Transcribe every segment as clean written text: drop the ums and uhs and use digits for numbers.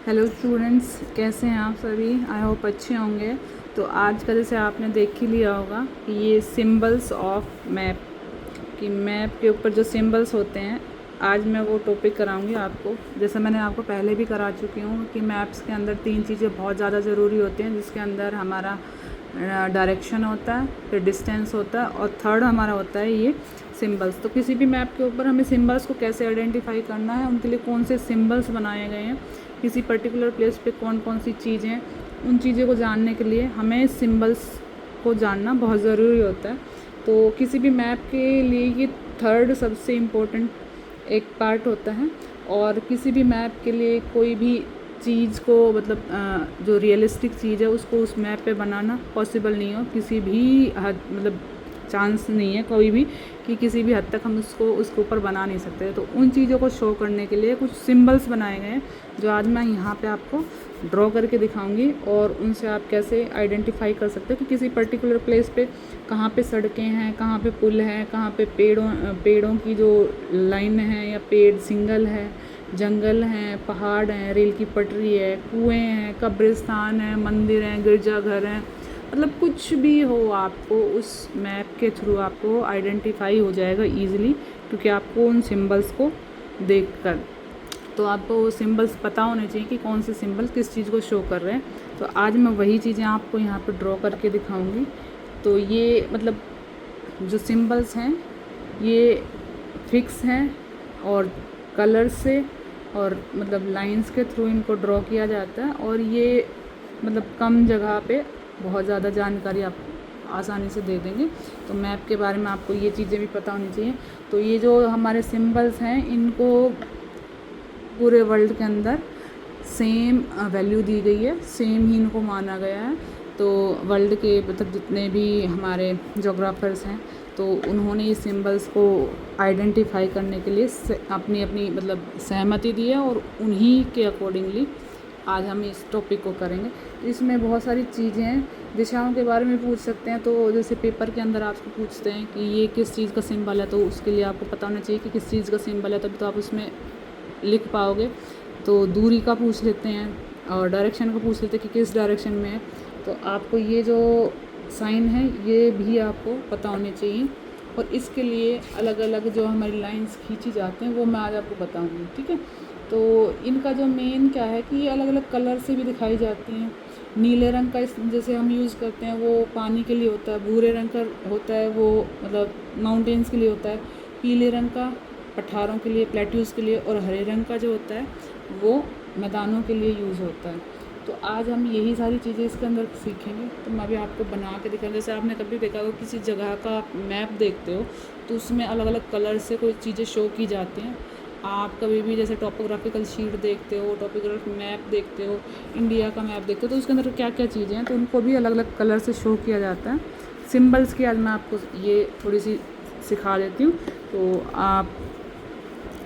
Hello students, कैसे हैं आप सभी। आई होप अच्छे होंगे। तो आज का जैसे आपने देख ही लिया होगा कि ये सिंबल्स ऑफ मैप, कि मैप के ऊपर जो सिंबल्स होते हैं, आज मैं वो टॉपिक कराऊंगी आपको। जैसे मैंने आपको पहले भी करा चुकी हूँ कि मैप्स के अंदर 3 चीज़ें बहुत ज़्यादा ज़रूरी होती हैं, जिसके अंदर हमारा डायरेक्शन होता है, फिर डिस्टेंस होता है, और थर्ड हमारा होता है ये सिंबल्स। तो किसी भी मैप के ऊपर हमें सिंबल्स को कैसे आइडेंटिफाई करना है, उनके लिए कौन से सिंबल्स बनाए गए हैं, किसी पर्टिकुलर प्लेस पे कौन कौन सी चीज़ें, उन चीज़ों को जानने के लिए हमें सिंबल्स को जानना बहुत ज़रूरी होता है। तो किसी भी मैप के लिए ये थर्ड सबसे इम्पोर्टेंट एक पार्ट होता है। और किसी भी मैप के लिए कोई भी चीज़ को मतलब जो रियलिस्टिक चीज़ है उसको उस मैप पे बनाना पॉसिबल नहीं हो, किसी भी हद मतलब चांस नहीं है कोई भी कि किसी भी हद तक हम उसको उसके ऊपर बना नहीं सकते। तो उन चीज़ों को शो करने के लिए कुछ सिंबल्स बनाए गए हैं, जो आज मैं यहाँ पे आपको ड्रॉ करके दिखाऊंगी, और उनसे आप कैसे आइडेंटिफाई कर सकते हो कि किसी पर्टिकुलर प्लेस पे कहाँ पे सड़कें हैं, कहाँ पे पुल हैं, कहाँ पे पेड़ों की जो लाइन है या पेड़ सिंगल है, जंगल हैं, पहाड़ हैं, रेल की पटरी है, कुएँ हैं, कब्रिस्तान है, मंदिर हैं, गिरजाघर हैं, मतलब कुछ भी हो आपको उस मैप के थ्रू आपको आइडेंटिफाई हो जाएगा ईज़िली, क्योंकि आपको उन सिंबल्स को देखकर तो आपको वो सिंबल्स पता होने चाहिए कि कौन से सिंबल किस चीज़ को शो कर रहे हैं। तो आज मैं वही चीज़ें आपको यहाँ पर ड्रॉ करके दिखाऊंगी। तो ये मतलब जो सिंबल्स हैं ये फिक्स हैं, और कलर से और मतलब लाइंस के थ्रू इनको ड्रॉ किया जाता है, और ये मतलब कम जगह पे बहुत ज़्यादा जानकारी आपको आसानी से दे देंगे। तो मैप के बारे में आपको ये चीज़ें भी पता होनी चाहिए। तो ये जो हमारे सिंबल्स हैं इनको पूरे वर्ल्ड के अंदर सेम वैल्यू दी गई है, सेम ही इनको माना गया है। तो वर्ल्ड के मतलब जितने भी हमारे जोग्राफर्स हैं, तो उन्होंने इस सिंबल्स को आइडेंटिफाई करने के लिए अपनी अपनी मतलब सहमति दी है, और उन्हीं के अकॉर्डिंगली आज हम इस टॉपिक को करेंगे। इसमें बहुत सारी चीज़ें हैं, दिशाओं के बारे में पूछ सकते हैं। तो जैसे पेपर के अंदर आपको पूछते हैं कि ये किस चीज़ का सिंबल है, तो उसके लिए आपको पता होना चाहिए कि किस चीज़ का सिंबल है, तभी तो आप उसमें लिख पाओगे। तो दूरी का पूछ लेते हैं, और डायरेक्शन का पूछ लेते हैं कि किस डायरेक्शन में है। तो आपको ये जो साइन है ये भी आपको पता होने चाहिए, और इसके लिए अलग अलग जो हमारी लाइंस खींची जाती हैं वो मैं आज आपको बताऊंगी, ठीक है। तो इनका जो मेन क्या है कि ये अलग अलग कलर से भी दिखाई जाती हैं। नीले रंग का जैसे हम यूज़ करते हैं वो पानी के लिए होता है, भूरे रंग का होता है वो मतलब माउंटेन्स के लिए होता है, पीले रंग का पठारों के लिए, प्लेट्यूज़ के लिए, और हरे रंग का जो होता है वो मैदानों के लिए यूज़ होता है। तो आज हम यही सारी चीज़ें इसके अंदर सीखेंगे। तो मैं अभी आपको बना के दिखाऊँ। जैसे आपने कभी देखा हो किसी जगह का मैप देखते हो तो उसमें अलग अलग कलर से कोई चीज़ें शो की जाती हैं। आप कभी भी जैसे टॉपोग्राफिकल शीट देखते हो, टॉपोग्राफिक मैप देखते हो, इंडिया का मैप देखते हो, तो उसके अंदर क्या क्या चीज़ें हैं तो उनको भी अलग अलग कलर से शो किया जाता है। सिंबल्स की आज मैं आपको ये थोड़ी सी सिखा देती हूँ, तो आप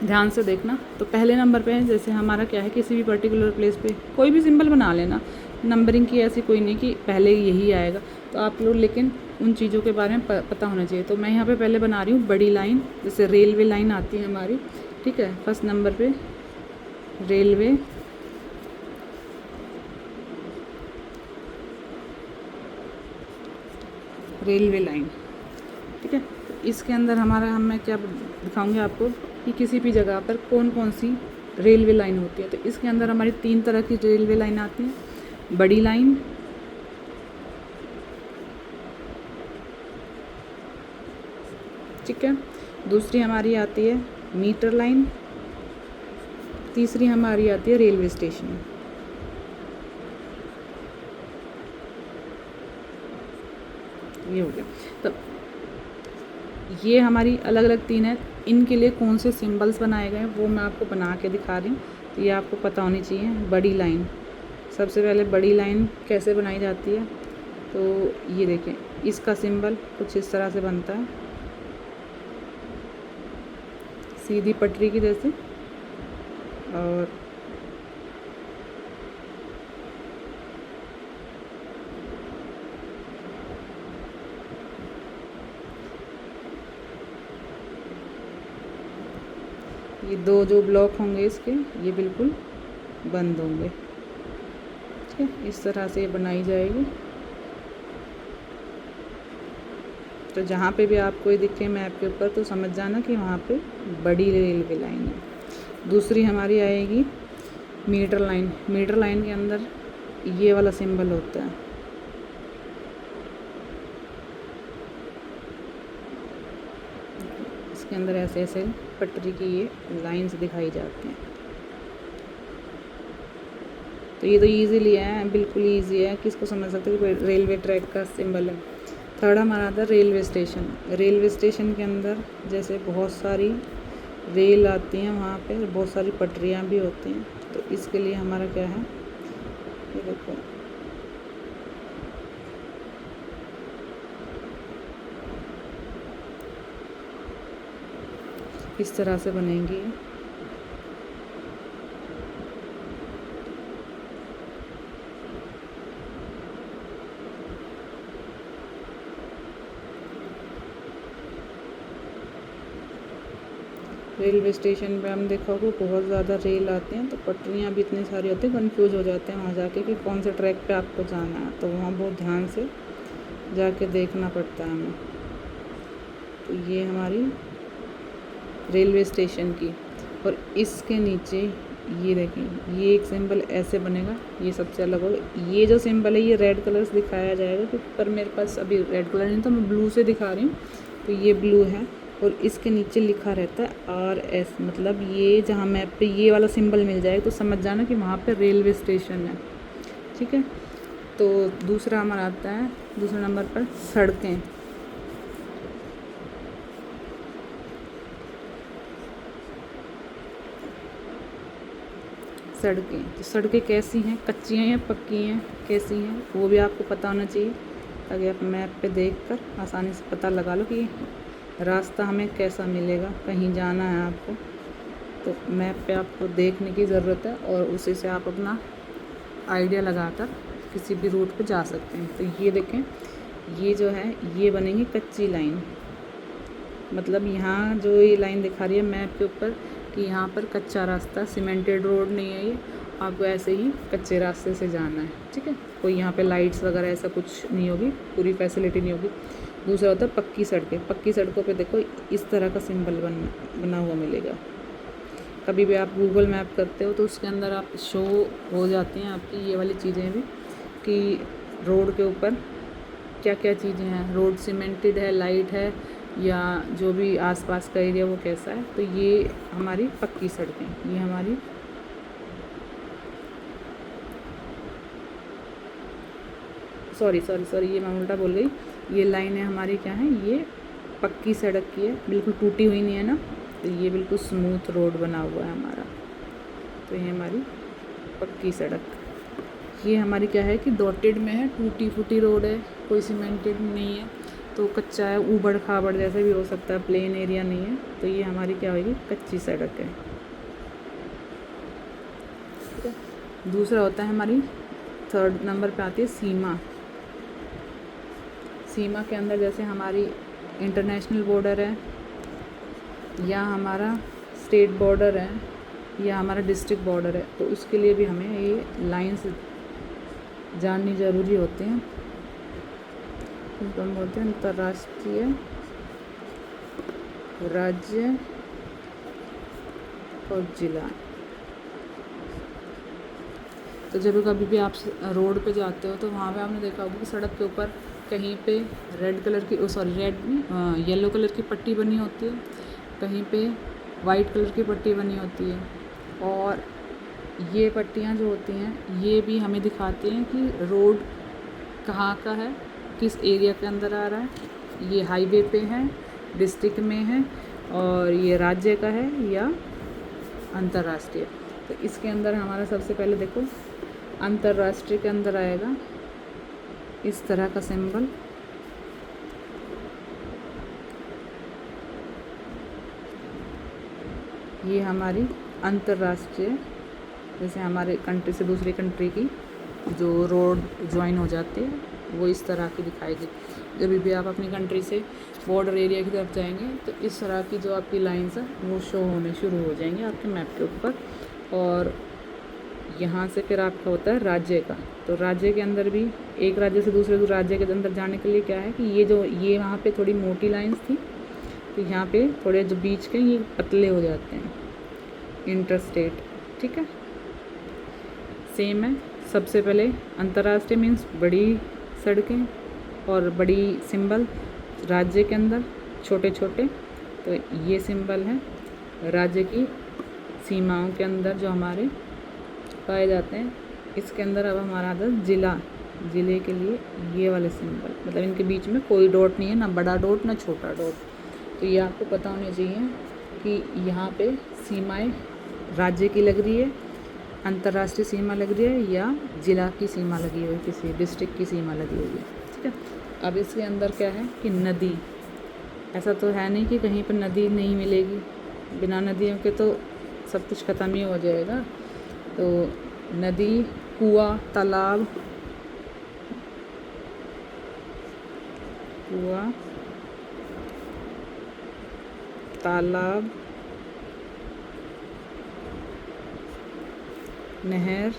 ध्यान से देखना। तो पहले नंबर पे जैसे हमारा क्या है, किसी भी पर्टिकुलर प्लेस पे कोई भी सिंबल बना लेना, नंबरिंग की ऐसी कोई नहीं कि पहले यही आएगा। तो आप लोग लेकिन उन चीज़ों के बारे में पता होना चाहिए। तो मैं यहाँ पे पहले बना रही हूँ बड़ी लाइन, जैसे रेलवे लाइन आती है हमारी, ठीक है। फर्स्ट नंबर पे रेलवे, रेलवे लाइन, ठीक है। तो इसके अंदर हमारा मैं क्या दिखाऊंगी आपको कि किसी भी जगह पर कौन कौन सी रेलवे लाइन होती है। तो इसके अंदर हमारी 3 तरह की रेलवे लाइन आती हैं। बड़ी लाइन, ठीक है। दूसरी हमारी आती है मीटर लाइन, तीसरी हमारी आती है रेलवे स्टेशन। ये हो गया। तो ये हमारी अलग अलग 3 है। इनके लिए कौन से सिंबल्स बनाए गए हैं वो मैं आपको बना के दिखा रही हूँ। तो ये आपको पता होनी चाहिए। बड़ी लाइन, सबसे पहले बड़ी लाइन कैसे बनाई जाती है, तो ये देखें, इसका सिंबल कुछ इस तरह से बनता है, सीधी पटरी की जैसे। और ये 2 जो ब्लॉक होंगे इसके ये बिल्कुल बंद होंगे, ठीक है, इस तरह से ये बनाई जाएगी। तो जहाँ पे भी आपको ये दिखे मैप के ऊपर तो समझ जाना कि वहाँ पे बड़ी रेलवे लाइन है। दूसरी हमारी आएगी मीटर लाइन। मीटर लाइन के अंदर ये वाला सिंबल होता है, इसके अंदर ऐसे ऐसे पटरी की ये लाइंस दिखाई जाती हैं। तो ये तो ईजीली है, बिल्कुल ईजी है, किसको समझ सकते हो, रेलवे ट्रैक का सिंबल है। थर्ड हमारा आता है रेलवे स्टेशन। रेलवे स्टेशन के अंदर जैसे बहुत सारी रेल आती हैं, वहाँ पे बहुत सारी पटरियाँ भी होती हैं। तो इसके लिए हमारा क्या है, ये देखो इस तरह से बनेंगी। रेलवे स्टेशन पे हम देखा होगा बहुत ज़्यादा रेल आते हैं, तो पटरियाँ भी इतनी सारी होती हैं, कंफ्यूज हो जाते हैं वहाँ जाके कि कौन से ट्रैक पे आपको जाना है। तो वहाँ बहुत ध्यान से जाके देखना पड़ता है हमें। तो ये हमारी रेलवे स्टेशन की, और इसके नीचे ये देखें, ये एक सिंबल ऐसे बनेगा, ये सबसे अलग होगा। ये जो सिंबल है ये रेड कलर से दिखाया जाएगा, क्योंकि पर मेरे पास अभी रेड कलर नहीं, तो मैं ब्लू से दिखा रही हूँ। तो ये ब्लू है, और इसके नीचे लिखा रहता है RS, मतलब ये जहाँ मैप पे ये वाला सिंबल मिल जाएगा तो समझ जाना कि वहाँ पे रेलवे स्टेशन है। ठीक है, तो दूसरा हमारा आता है दूसरे नंबर पर सड़कें। तो सड़कें कैसी हैं, कच्ची हैं या पक्की हैं, कैसी हैं, वो भी आपको पता होना चाहिए, ताकि आप मैप पे देखकर आसानी से पता लगा लो कि रास्ता हमें कैसा मिलेगा। कहीं जाना है आपको तो मैप पे आपको देखने की ज़रूरत है, और उसी से आप अपना आइडिया लगाकर किसी भी रूट पे जा सकते हैं। तो ये देखें, ये जो है ये बनेंगी कच्ची लाइन, मतलब यहाँ जो ये लाइन दिखा रही है मैप के ऊपर कि यहाँ पर कच्चा रास्ता, सीमेंटेड रोड नहीं है ये, आपको ऐसे ही कच्चे रास्ते से जाना है। ठीक है, कोई यहाँ पे लाइट्स वगैरह ऐसा कुछ नहीं होगी, पूरी फैसिलिटी नहीं होगी। दूसरा होता है पक्की सड़कें। पक्की सड़कों पे देखो इस तरह का सिंबल बना हुआ मिलेगा। कभी भी आप गूगल मैप करते हो तो उसके अंदर आप शो हो जाती हैं आपकी ये वाली चीज़ें भी, कि रोड के ऊपर क्या क्या चीज़ें हैं, रोड सीमेंटेड है, लाइट है, या जो भी आसपास का एरिया वो कैसा है। तो ये हमारी पक्की सड़कें, ये हमारी सॉरी ये मैं उल्टा बोल गई। ये लाइन है हमारी क्या है, ये पक्की सड़क की है, बिल्कुल टूटी हुई नहीं है ना। तो ये बिल्कुल स्मूथ रोड बना हुआ है हमारा। तो ये हमारी पक्की सड़क। ये हमारी क्या है कि डॉटेड में है, टूटी फूटी रोड है, कोई सीमेंटेड नहीं है, तो कच्चा है, ऊबड़ खाबड़ जैसे भी हो सकता है, प्लेन एरिया नहीं है। तो ये हमारी क्या होगी, कच्ची सड़क है। ठीक है, दूसरा होता है हमारी थर्ड नंबर पे आती है सीमा। सीमा के अंदर जैसे हमारी इंटरनेशनल बॉर्डर है, या हमारा स्टेट बॉर्डर है, या हमारा डिस्ट्रिक्ट बॉर्डर है, तो उसके लिए भी हमें ये लाइंस जाननी ज़रूरी होती हैं। तो हम बोलते हैं अंतर्राष्ट्रीय, राज्य और जिला। तो जब कभी भी आप रोड पे जाते हो तो वहाँ पे आपने देखा होगा कि सड़क के ऊपर कहीं पे रेड कलर की येलो कलर की पट्टी बनी होती है, कहीं पे वाइट कलर की पट्टी बनी होती है। और ये पट्टियाँ जो होती हैं ये भी हमें दिखाती हैं कि रोड कहाँ का है, किस एरिया के अंदर आ रहा है, ये हाईवे पे है, डिस्ट्रिक्ट में है, और ये राज्य का है या अंतर्राष्ट्रीय। तो इसके अंदर हमारा सबसे पहले देखो अंतर्राष्ट्रीय के अंदर आएगा इस तरह का सिंबल। ये हमारी अंतर्राष्ट्रीय, जैसे हमारे कंट्री से दूसरी कंट्री की जो रोड ज्वाइन हो जाती है वो इस तरह की दिखाएगी। जब भी आप अपनी कंट्री से बॉर्डर एरिया की तरफ जाएंगे तो इस तरह की जो आपकी लाइंस है वो शो होने शुरू हो जाएंगे आपके मैप के ऊपर। और यहाँ से फिर आपका होता है राज्य का। तो राज्य के अंदर भी एक राज्य से दूसरे राज्य के अंदर जाने के लिए क्या है कि ये वहाँ पे थोड़ी मोटी लाइंस थी, तो यहाँ पे थोड़े जो बीच के ये पतले हो जाते हैं, इंटरस्टेट। ठीक है, सेम है। सबसे पहले अंतर्राष्ट्रीय मीन्स बड़ी सड़कें और बड़ी सिंबल, राज्य के अंदर छोटे छोटे, तो ये सिंबल है राज्य की सीमाओं के अंदर जो हमारे पाए जाते हैं। इसके अंदर अब हमारा आता है जिला, ज़िले के लिए ये वाले सिंबल, मतलब इनके बीच में कोई डॉट नहीं है, ना बड़ा डॉट ना छोटा डॉट। तो ये आपको पता होना चाहिए कि यहाँ पे सीमाएं राज्य की लग रही है, अंतर्राष्ट्रीय सीमा लग रही है, या जिला की सीमा लगी हुई है, किसी डिस्ट्रिक्ट की सीमा लगी हुई है। ठीक है, अब इसके अंदर क्या है कि नदी, ऐसा तो है नहीं कि कहीं पर नदी नहीं मिलेगी, बिना नदियों के तो सब कुछ ख़त्म ही हो जाएगा। तो नदी, कुआं, तालाब, कुआं, तालाब, नहर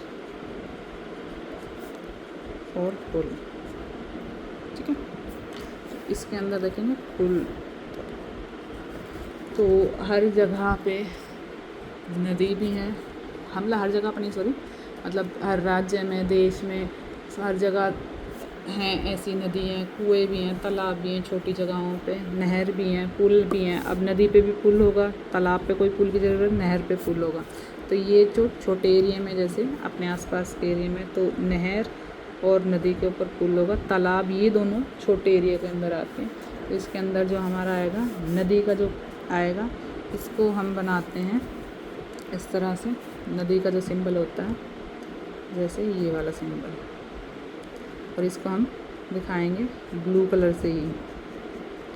और पुल। ठीक है, इसके अंदर देखेंगे पुल, तो हर जगह पे नदी भी है, हमला हर जगह पर नहीं, सॉरी, मतलब हर राज्य में, देश में हर जगह हैं ऐसी नदी हैं, कुएं भी हैं, तालाब भी हैं, छोटी जगहों पे नहर भी हैं, पुल भी हैं। अब नदी पे भी पुल होगा, तालाब पे कोई पुल की ज़रूरत, नहर पे पुल होगा। तो ये जो छोटे एरिया में, जैसे अपने आसपास के एरिया में, तो नहर और नदी के ऊपर पुल होगा, तालाब, ये दोनों छोटे एरिया के अंदर आते हैं। तो इसके अंदर जो हमारा आएगा नदी का जो आएगा, इसको हम बनाते हैं इस तरह से। नदी का जो सिंबल होता है जैसे ये वाला सिंबल, और इसको हम दिखाएंगे ब्लू कलर से ही।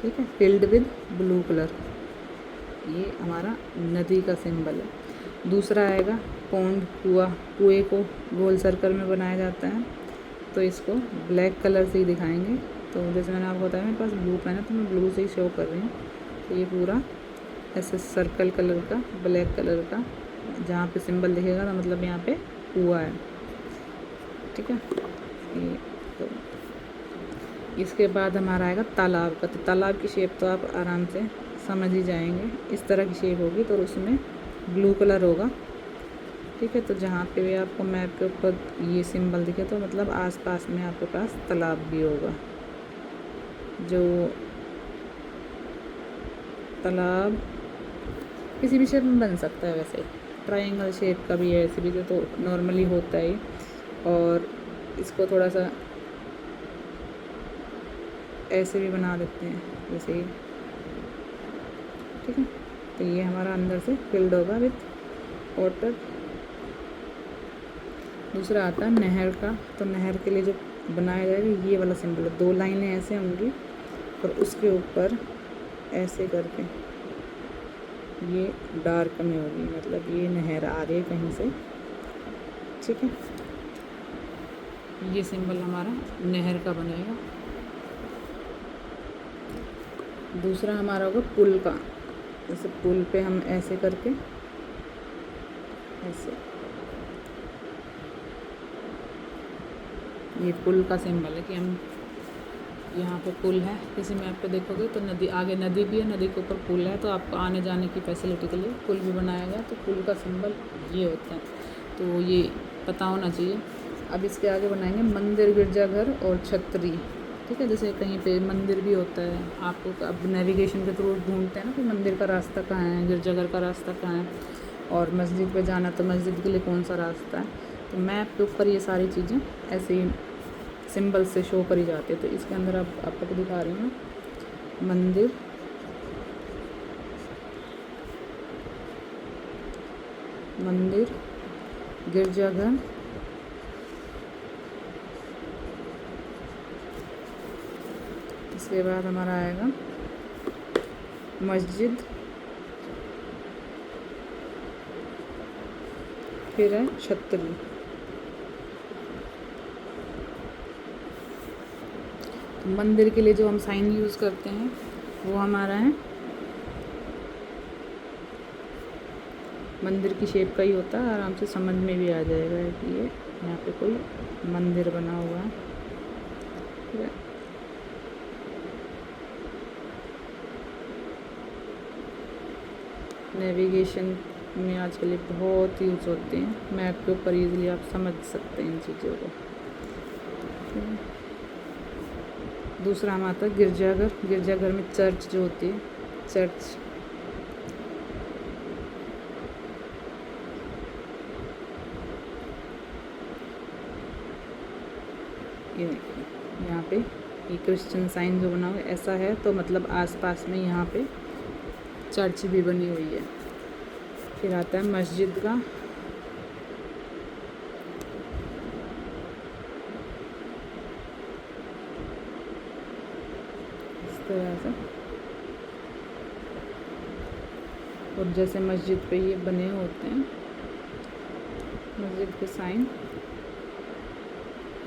ठीक है, फिल्ड विद ब्लू कलर, ये हमारा नदी का सिंबल है। दूसरा आएगा पौंड, कुआं, कुएं को गोल सर्कल में बनाया जाता है, तो इसको ब्लैक कलर से ही दिखाएंगे। तो जैसे मैंने आपको बताया मेरे पास ब्लू पेन है, तो मैं ब्लू से ही शो कर रही हूँ। तो ये पूरा ऐसे सर्कल कलर का, ब्लैक कलर का, जहाँ पे सिंबल दिखेगा तो मतलब यहाँ पे कुआं है। ठीक है, ये तो इसके बाद हमारा आएगा तालाब का। तो तालाब की शेप तो आप आराम से समझ ही जाएंगे, इस तरह की शेप होगी, तो उसमें ब्लू कलर होगा। ठीक है, तो जहाँ पे भी आपको मैप के ऊपर ये सिंबल दिखे तो मतलब आसपास में आपके पास तालाब भी होगा। जो तालाब किसी भी शेप में बन सकता है, वैसे ट्रायंगल शेप का भी है, ऐसे भी तो नॉर्मली होता है। और इसको थोड़ा सा ऐसे भी बना देते हैं जैसे ही। ठीक है, तो ये हमारा अंदर से फिल्ड होगा विथ वाटर। दूसरा आता है नहर का। तो नहर के लिए जो बनाया जाएगा ये वाला सिंबल है, 2 लाइनें ऐसे होंगी और उसके ऊपर ऐसे करके ये डार्क में होगी, मतलब ये नहर आ रही है कहीं से। ठीक है, ये सिंबल हमारा नहर का बनेगा। दूसरा हमारा होगा पुल का। जैसे पुल पे हम ऐसे करके ऐसे, ये पुल का सिंबल है कि हम यहाँ पे पुल है, किसी मैप पे देखोगे तो नदी, आगे नदी भी है, नदी के ऊपर पुल है, तो आपको आने जाने की फैसिलिटी के लिए पुल भी बनाया गया। तो पुल का सिंबल ये होता है, तो ये पता होना चाहिए। अब इसके आगे बनाएंगे मंदिर, गिरजाघर और छतरी। ठीक है, जैसे कहीं पे मंदिर भी होता है, आपको अब नेविगेशन के थ्रू ढूंढते हैं ना कि मंदिर का रास्ता कहाँ है, गिरजाघर का रास्ता कहाँ है, और मस्जिद पे जाना तो मस्जिद के लिए कौन सा रास्ता है। तो मैप के ऊपर ये सारी चीज़ें ऐसे ही सिंबल से शो करी जाती है। तो इसके अंदर आपको दिखा रही हूँ मंदिर, मंदिर, गिरजाघर, इसके बाद हमारा आएगा मस्जिद, फिर है छतरी। तो मंदिर के लिए जो हम साइन यूज़ करते हैं वो हमारा है मंदिर की शेप का ही होता है, आराम से समझ में भी आ जाएगा कि ये यहाँ पे कोई मंदिर बना हुआ है। ठीक है, नेविगेशन में आजकल ये बहुत यूज़ होते हैं, मैप के ऊपर ईजिली आप समझ सकते हैं इन चीज़ों को। दूसरा हम आता है गिरजाघर। गिरजाघर में चर्च जो होती है, चर्च ये देखिए यहाँ पे ये क्रिश्चियन साइन जो बना हुआ है ऐसा है, तो मतलब आसपास में यहाँ पे चर्च भी बनी हुई है। फिर आता है मस्जिद का। इस तरह से, और जैसे मस्जिद पे ये बने होते हैं मस्जिद के साइन,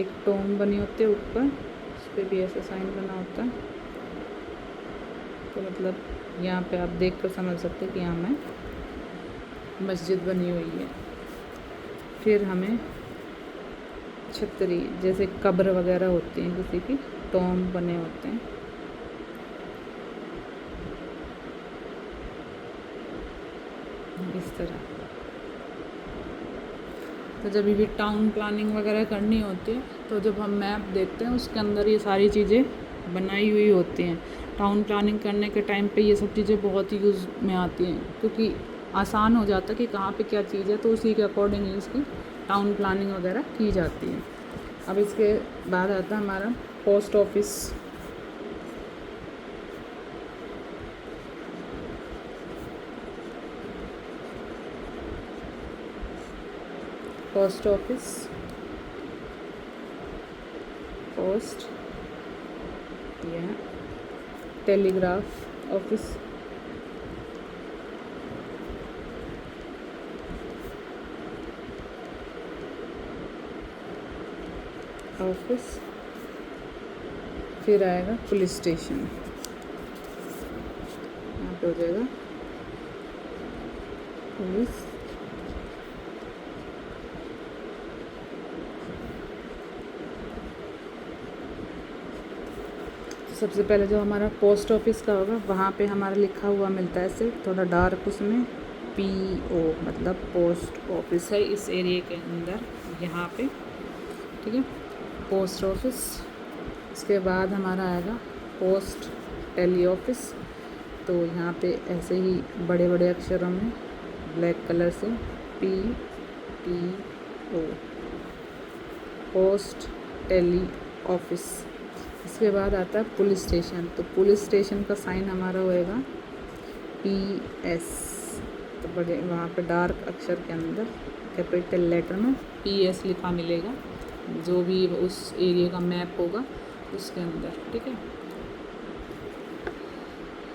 एक टोम बनी होती है ऊपर, उस पर भी ऐसा साइन बना होता है। तो मतलब यहाँ पे आप देख कर समझ सकते हैं कि यहाँ में मस्जिद बनी हुई है। फिर हमें छतरी, जैसे कब्र वगैरह होती हैं किसी की, टोम बने होते हैं। इस तरह। तो जब भी टाउन प्लानिंग वगैरह करनी होती है तो जब हम मैप देखते हैं उसके अंदर ये सारी चीज़ें बनाई हुई होती हैं। टाउन प्लानिंग करने के टाइम पे ये सब चीज़ें बहुत ही यूज़ में आती हैं, क्योंकि आसान हो जाता है कि कहाँ पे क्या चीज़ है, तो उसी के अकॉर्डिंग इसकी टाउन प्लानिंग वगैरह की जाती है। अब इसके बाद आता है हमारा post office. Post office, post या टेलीग्राफ ऑफिस, ऑफिस। फिर आएगा पुलिस स्टेशन, यहाँ पे हो जाएगा पुलिस। सबसे पहले जो हमारा पोस्ट ऑफिस का होगा वहाँ पे हमारा लिखा हुआ मिलता है ऐसे थोड़ा डार्क, उसमें PO मतलब पोस्ट ऑफिस है इस एरिया के अंदर, यहाँ पे। ठीक है, पोस्ट ऑफिस। इसके बाद हमारा आएगा पोस्ट टेली ऑफिस। तो यहाँ पे ऐसे ही बड़े बड़े अक्षरों में ब्लैक कलर से PTO, पोस्ट टेली ऑफिस। इसके बाद आता है पुलिस स्टेशन। तो पुलिस स्टेशन का साइन हमारा होएगा PS, तो बड़े वहाँ पे डार्क अक्षर के अंदर कैपिटल लेटर में PS लिखा मिलेगा, जो भी उस एरिया का मैप होगा उसके अंदर। ठीक है,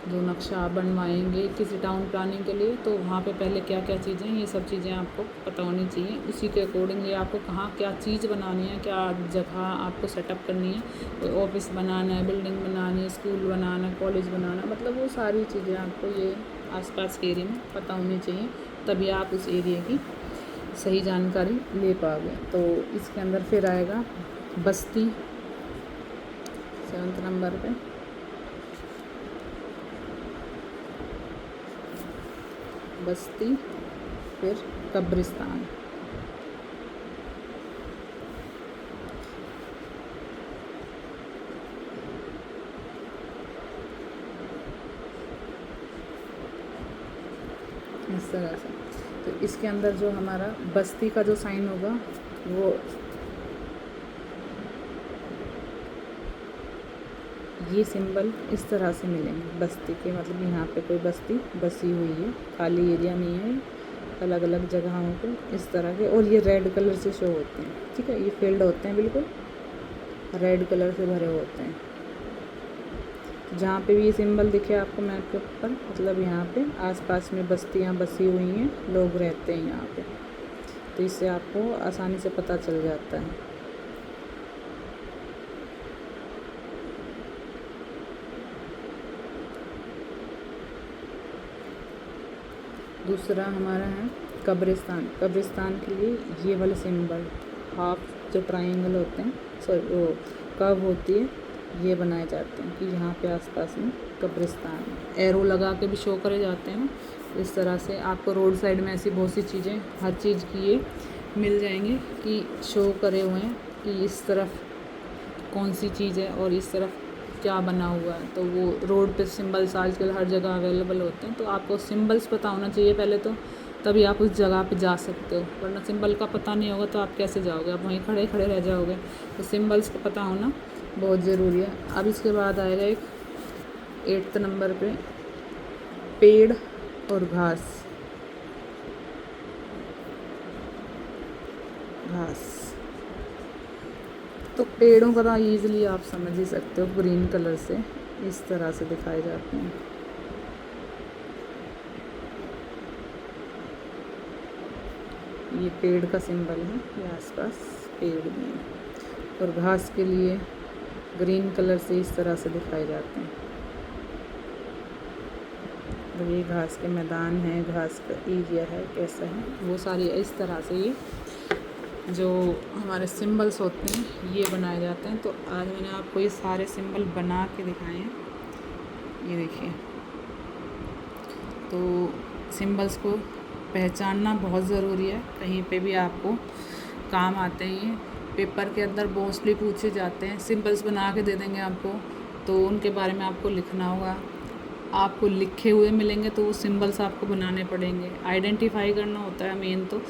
जो नक्शा आप बनवाएंगे किसी टाउन प्लानिंग के लिए, तो वहाँ पे पहले क्या क्या चीज़ें हैं, ये सब चीज़ें आपको पता होनी चाहिए। उसी के अकॉर्डिंगली आपको कहाँ क्या चीज़ बनानी है, क्या जगह आपको सेटअप करनी है, कोई ऑफिस बनाना है, बिल्डिंग बनानी है, स्कूल बनाना है, कॉलेज बनाना, मतलब वो सारी चीज़ें आपको ये आसपास के एरिया में पता होनी चाहिए, तभी आप उस एरिया की सही जानकारी ले पाओगे। तो इसके अंदर फिर आएगा बस्ती 7 नंबर पे। बस्ती, फिर कब्रिस्तान। इस तरह से। तो इसके अंदर जो हमारा बस्ती का जो साइन होगा वो ये सिंबल इस तरह से मिलेंगे बस्ती के, मतलब यहाँ पे कोई बस्ती बसी हुई है, खाली एरिया नहीं है, अलग अलग जगहों पे इस तरह के। और ये रेड कलर से शो होते हैं। ठीक है, ये फील्ड होते हैं बिल्कुल रेड कलर से भरे होते हैं। जहाँ पे भी ये सिंबल दिखे आपको मैप के ऊपर, मतलब यहाँ पे आसपास में बस्तियाँ बसी हुई हैं, लोग रहते हैं यहाँ पे, तो इससे आपको आसानी से पता चल जाता है। दूसरा हमारा है कब्रिस्तान के लिए ये वाले सिंबल, हाफ जो ट्रायंगल होते हैं, सॉरी वो कर्व होती है, ये बनाए जाते हैं कि यहाँ पे आसपास में कब्रिस्तान है। एरो लगा के भी शो करे जाते हैं ना, इस तरह से आपको रोड साइड में ऐसी बहुत सी चीज़ें, हर चीज़ की ये मिल जाएंगे कि शो करे हुए हैं कि इस तरफ कौन सी चीज़ है और इस तरफ क्या बना हुआ है। तो वो रोड पे सिंबल्स आजकल हर जगह अवेलेबल होते हैं, तो आपको सिंबल्स पता होना चाहिए पहले तो, तभी आप उस जगह पे जा सकते हो, वरना सिंबल का पता नहीं होगा तो आप कैसे जाओगे, आप वहीं खड़े खड़े रह जाओगे। तो सिंबल्स का पता होना बहुत ज़रूरी है। अब इसके बाद आएगा एक 8th नंबर पे पेड़ और घास। तो पेड़ों का तो ईज़िली आप समझ ही सकते हो, ग्रीन कलर से इस तरह से दिखाए जाते हैं। ये पेड़ का सिंबल है, ये आसपास पेड़ भी है। और घास के लिए ग्रीन कलर से इस तरह से दिखाए जाते हैं। तो ये घास के मैदान है, घास का एरिया है, कैसा है वो सारी इस तरह से ये जो हमारे सिंबल्स होते हैं ये बनाए जाते हैं। तो आज मैंने आपको ये सारे सिंबल बना के दिखाए हैं, ये देखिए। तो सिंबल्स को पहचानना बहुत ज़रूरी है, कहीं पे भी आपको काम आते हैं। ये पेपर के अंदर मोस्टली पूछे जाते हैं, सिंबल्स बना के दे देंगे आपको, तो उनके बारे में आपको लिखना होगा। आपको लिखे हुए मिलेंगे तो वो सिंबल्स आपको बनाने पड़ेंगे, आइडेंटिफाई करना होता है मेन तो।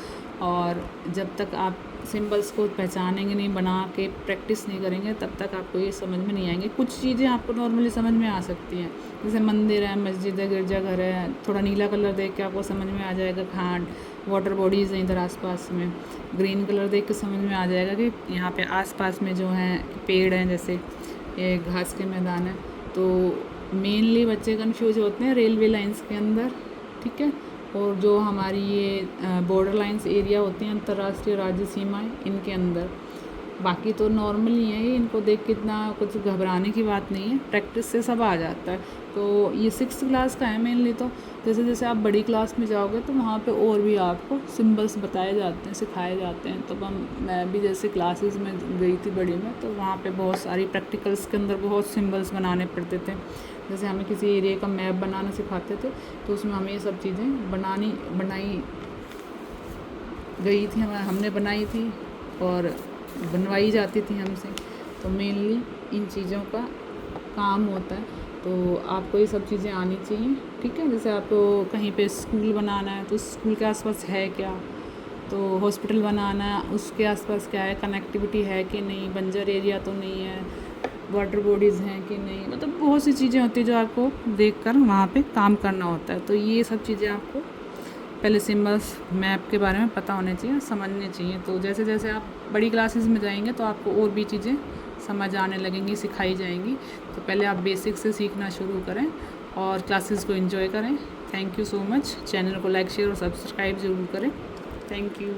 और जब तक आप सिंबल्स को पहचानेंगे नहीं, बना के प्रैक्टिस नहीं करेंगे, तब तक आपको ये समझ में नहीं आएंगे। कुछ चीज़ें आपको नॉर्मली समझ में आ सकती हैं, जैसे मंदिर है, मस्जिद है, गिरजाघर है, थोड़ा नीला कलर देख के आपको समझ में आ जाएगा घाट, वाटर बॉडीज़ हैं इधर आसपास में, ग्रीन कलर देख के समझ में आ जाएगा कि यहाँ पे आसपास में जो हैं पेड़ हैं, जैसे ये घास के मैदान है। तो मेनली बच्चे कंफ्यूज होते हैं रेलवे लाइंस के अंदर, ठीक है, और जो हमारी ये बॉर्डर लाइंस एरिया होती हैं, अंतर्राष्ट्रीय राज्य सीमाएं, इनके अंदर। बाकी तो नॉर्मल ही है ये, इनको देख के इतना कुछ घबराने की बात नहीं है, प्रैक्टिस से सब आ जाता है। तो ये 6th क्लास का है मेनली। तो जैसे जैसे आप बड़ी क्लास में जाओगे तो वहाँ पे और भी आपको सिंबल्स बताए जाते हैं, सिखाए जाते हैं। तो मैं भी जैसे क्लासेस में गई थी बड़ी में, तो वहाँ पे बहुत सारी प्रैक्टिकल्स के अंदर बहुत सिंबल्स बनाने पड़ते थे। जैसे हमें किसी एरिया का मैप बनाना सिखाते थे, तो उसमें हमें ये सब चीज़ें बनाई गई थी, हमने बनाई थी और बनवाई जाती थी हमसे। तो मेनली इन चीज़ों का काम होता है, तो आपको ये सब चीज़ें आनी चाहिए, ठीक है। जैसे आपको कहीं पे स्कूल बनाना है तो स्कूल के आसपास है क्या, तो हॉस्पिटल बनाना है उसके आसपास क्या है, कनेक्टिविटी है कि नहीं, बंजर एरिया तो नहीं है, वाटर बॉडीज़ हैं कि नहीं, मतलब बहुत सी चीज़ें होती हैं जो आपको देखकर वहाँ पे काम करना होता है। तो ये सब चीज़ें आपको पहले सिंबल्स मैप के बारे में पता होने चाहिए, समझने चाहिए। तो जैसे जैसे आप बड़ी क्लासेस में जाएंगे तो आपको और भी चीज़ें समझ आने लगेंगी, सिखाई जाएंगी। तो पहले आप बेसिक से सीखना शुरू करें और क्लासेस को एंजॉय करें। Thank you so much. Channel को लाइक, शेयर और सब्सक्राइब ज़रूर करें। Thank you.